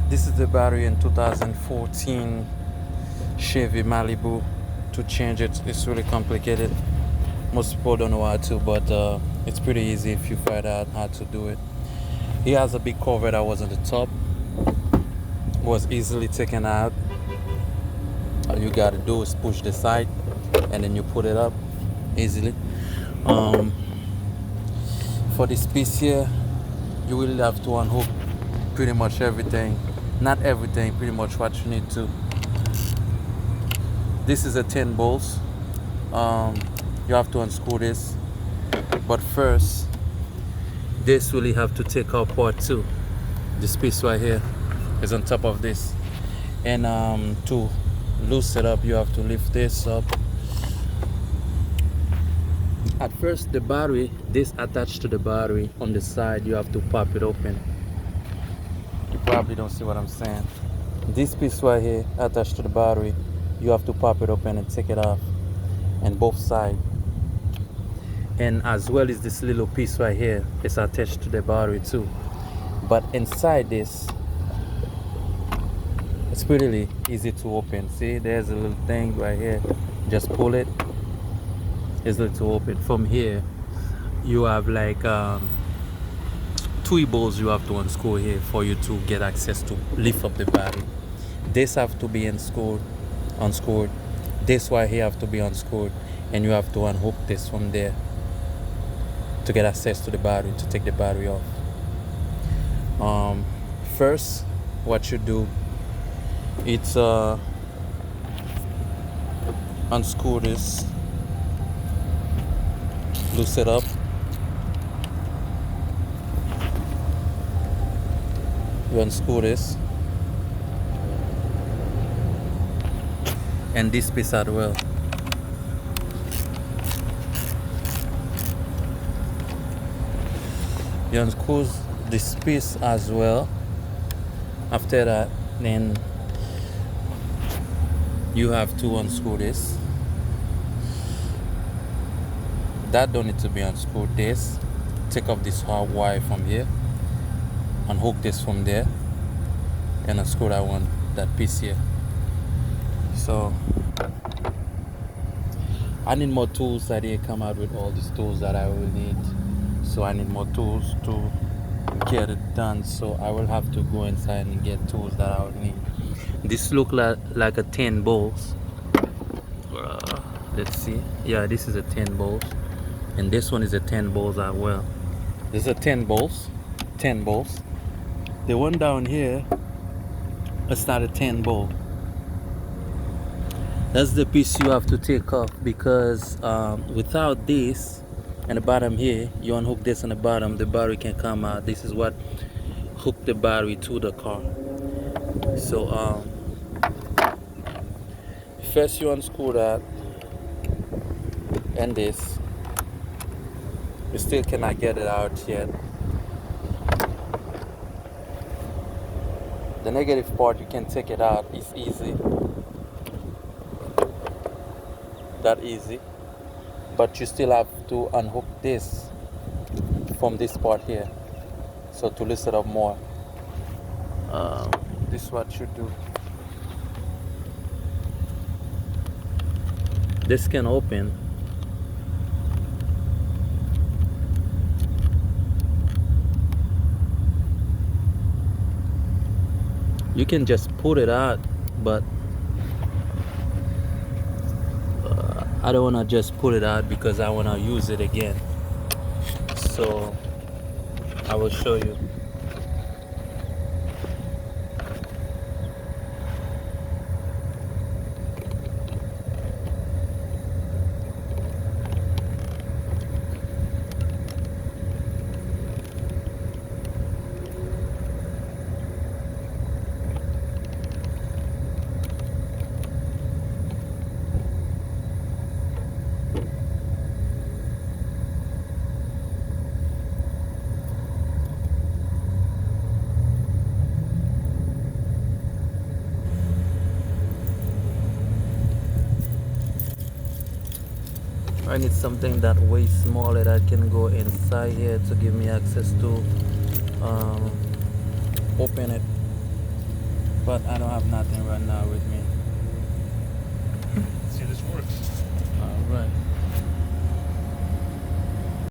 This is the battery in 2014 Chevy Malibu. To change it, it's really complicated. Most people don't know how to, but it's pretty easy if you find out how to do it. He has a big cover that was on the top, was easily taken out. All you gotta do is push the side, and then you put it up easily. Um, for this piece here, you will have to unhook pretty much everything. Not everything, pretty much what you need to. This is a 10 bolts. You have to unscrew this, but first this will have to take out part 2. This piece right here is on top of this, and to loosen it up, you have to lift this up. At first, the battery, this attached to the battery on the side, you have to pop it open. You probably don't see what I'm saying. This piece right here attached to the battery, you have to pop it open and take it off, and both sides. And as well as this little piece right here is attached to the battery too. But inside this, it's pretty easy to open. See, there's a little thing right here. Just pull it. It's easy to open. From here, you have like 2 bolts you have to unscrew here for you to get access to lift up the battery. This have to be unscrewed. This right here have to be unscrewed, and you have to unhook this from there to get access to the battery, to take the battery off. First, what you do, it's unscrew this, loose it up, you unscrew this, and this piece as well. You unscrew this piece as well. After that, then you have to unscrew this. That don't need to be unscrewed. This, take off this hard wire from here, unhook this from there, and unscrew that one, that piece here. So I need more tools. I didn't come out with all these tools that I will need. So I need more tools to get it done. So I will have to go inside and get tools that I will need. This look like a 10 bolts. Let's see. Yeah, this is a 10 bolts, and this one is a 10 bolts as well. This is a 10 bolts. 10 bolts. The one down here, it's not a 10 bolt. That's the piece you have to take off, because without this and the bottom here, you unhook this on the bottom, the battery can come out. This is what hooked the battery to the car. So first you unscrew that and this. You still cannot get it out yet. The negative part, you can take it out. It's easy. That easy. But you still have to unhook this from this part here. So to loosen it up more, this is what you do. This can open. You can just put it out, but I don't want to just put it out because I want to use it again. So I will show you. I need something that way smaller that can go inside here to give me access to open it. but I don't have nothing right now with me.